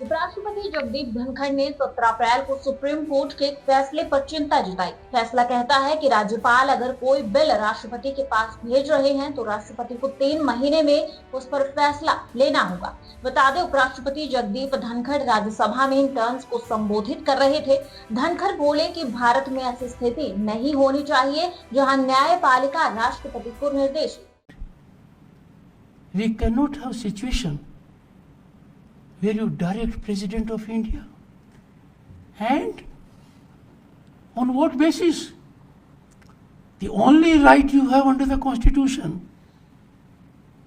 उपराष्ट्रपति जगदीप धनखड़ ने 17 अप्रैल को सुप्रीम कोर्ट के एक फैसले पर चिंता जताई। फैसला कहता है कि राज्यपाल अगर कोई बिल राष्ट्रपति के पास भेज रहे हैं तो राष्ट्रपति को 3 महीने में उस पर फैसला लेना होगा। बता दें, उपराष्ट्रपति जगदीप धनखड़ राज्यसभा में इंटर्न्स को संबोधित कर रहे थे। धनखड़ बोले कि भारत में ऐसी स्थिति नहीं होनी चाहिए जहां न्यायपालिका राष्ट्रपति को निर्देश दे। We cannot have situation where you direct President of India. And on what basis? The only right you have under the Constitution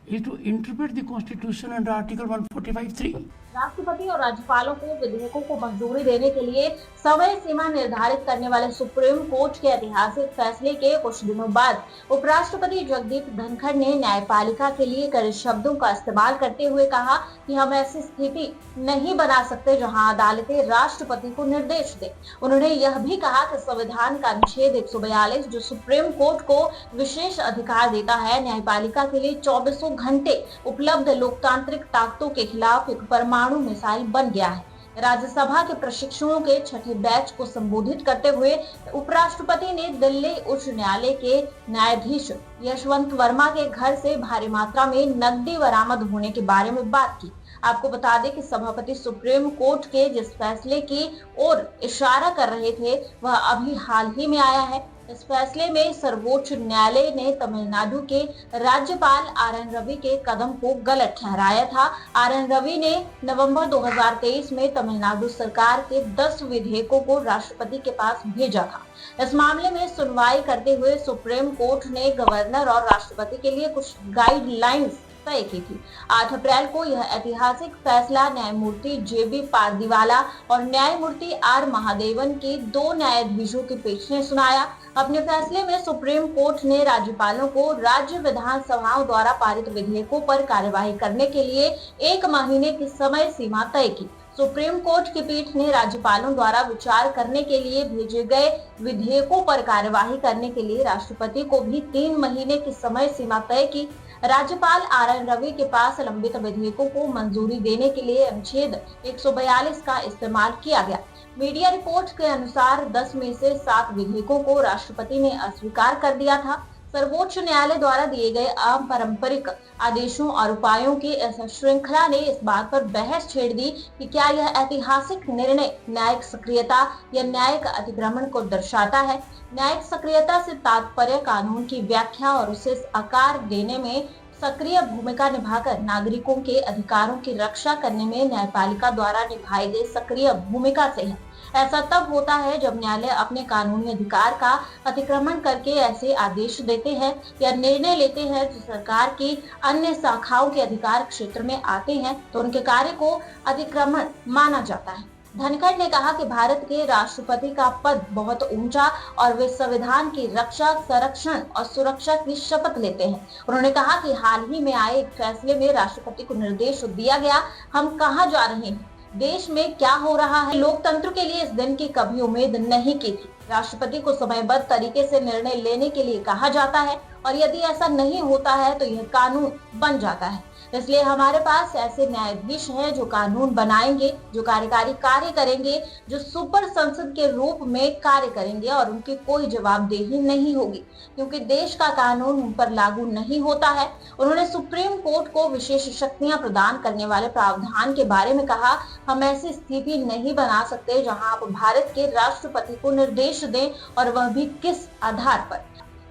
is to interpret the Constitution under Article 145(3). राष्ट्रपति और राज्यपालों को विधेयकों को मंजूरी देने के लिए समय सीमा निर्धारित करने वाले सुप्रीम कोर्ट के ऐतिहासिक फैसले के कुछ दिनों बाद उपराष्ट्रपति जगदीप धनखड़ ने न्यायपालिका के लिए कड़े शब्दों का इस्तेमाल करते हुए कहा कि हम ऐसी स्थिति नहीं बना सकते जहां अदालतें राष्ट्रपति को निर्देश दें। उन्होंने यह भी कहा कि संविधान का अनुच्छेद 142 जो सुप्रीम कोर्ट को विशेष अधिकार देता है, न्यायपालिका के लिए 24 घंटे उपलब्ध लोकतांत्रिक ताकतों के खिलाफ एक परमाणु मिसाइल बन गया है। राज्यसभा के प्रशिक्षुओं के छठे बैच को संबोधित करते हुए उपराष्ट्रपति ने दिल्ली उच्च न्यायालय के न्यायाधीश यशवंत वर्मा के घर से भारी मात्रा में नकदी बरामद होने के बारे में बात की। आपको बता दें कि सभापति सुप्रीम कोर्ट के जिस फैसले की ओर इशारा कर रहे थे वह अभी हाल ही में आया है। इस फैसले में सर्वोच्च न्यायालय ने तमिलनाडु के राज्यपाल आर.एन. रवि के कदम को गलत ठहराया था। आर.एन. रवि ने नवंबर 2023 में तमिलनाडु सरकार के 10 विधेयकों को राष्ट्रपति के पास भेजा था। इस मामले में सुनवाई करते हुए सुप्रीम कोर्ट ने गवर्नर और राष्ट्रपति के लिए कुछ गाइडलाइंस तय की थी। 8 अप्रैल को यह ऐतिहासिक फैसला न्यायमूर्ति जे.बी. पारदीवाला और न्यायमूर्ति आर. महादेवन के 2 न्यायाधीशों की पीठ ने सुनाया। अपने फैसले में सुप्रीम कोर्ट ने राज्यपालों को राज्य विधानसभाओं द्वारा पारित विधेयकों पर कार्यवाही करने के लिए 1 महीने की समय सीमा तय की। सुप्रीम कोर्ट की पीठ ने राज्यपालों द्वारा विचार करने के लिए भेजे गए विधेयकों पर कार्यवाही करने के लिए राष्ट्रपति को भी 3 महीने की समय सीमा तय की। राज्यपाल आर.एन. रवि के पास लंबित विधेयकों को मंजूरी देने के लिए अनुच्छेद 142 का इस्तेमाल किया गया। मीडिया रिपोर्ट के अनुसार 10 में से 7 विधेयकों को राष्ट्रपति ने अस्वीकार कर दिया था। सर्वोच्च न्यायालय द्वारा दिए गए अपारंपरिक आदेशों और उपायों की इस श्रृंखला ने इस बात पर बहस छेड़ दी कि क्या यह ऐतिहासिक निर्णय न्यायिक सक्रियता या न्यायिक अतिक्रमण को दर्शाता है। न्यायिक सक्रियता से तात्पर्य कानून की व्याख्या और उसे आकार देने में सक्रिय भूमिका निभाकर नागरिकों के अधिकारों की रक्षा करने में न्यायपालिका द्वारा निभाई गई सक्रिय भूमिका से है। ऐसा तब होता है जब न्यायालय अपने कानूनी अधिकार का अतिक्रमण करके ऐसे आदेश देते हैं या निर्णय लेते हैं जो सरकार की अन्य शाखाओं के अधिकार क्षेत्र में आते हैं तो उनके कार्य को अतिक्रमण माना जाता है। धनखड़ ने कहा कि भारत के राष्ट्रपति का पद बहुत ऊंचा और वे संविधान की रक्षा, संरक्षण और सुरक्षा की शपथ लेते हैं। उन्होंने कहा कि हाल ही में आए एक फैसले में राष्ट्रपति को निर्देश दिया गया, हम कहां जा रहे हैं, देश में क्या हो रहा है। लोकतंत्र के लिए इस दिन की कभी उम्मीद नहीं की थी। राष्ट्रपति को समयबद्ध तरीके से निर्णय लेने के लिए कहा जाता है और यदि ऐसा नहीं होता है तो यह कानून बन जाता है। इसलिए हमारे पास ऐसे न्यायाधीश हैं जो कानून बनाएंगे, जो कार्यकारी कार्य करेंगे, जो सुपर संसद के रूप में कार्य करेंगे और उनकी कोई जवाबदेही नहीं होगी क्योंकि देश का कानून उन पर लागू नहीं होता है। उन्होंने सुप्रीम कोर्ट को विशेष शक्तियां प्रदान करने वाले प्रावधान के बारे में कहा, हम ऐसी स्थिति नहीं बना सकते जहां आप भारत के राष्ट्रपति को निर्देश दें और वह भी किस आधार पर।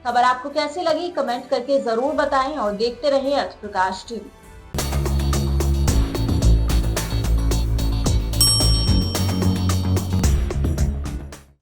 खबर आपको कैसी लगी कमेंट करके जरूर बताएं और देखते रहें अर्थ प्रकाश टीवी।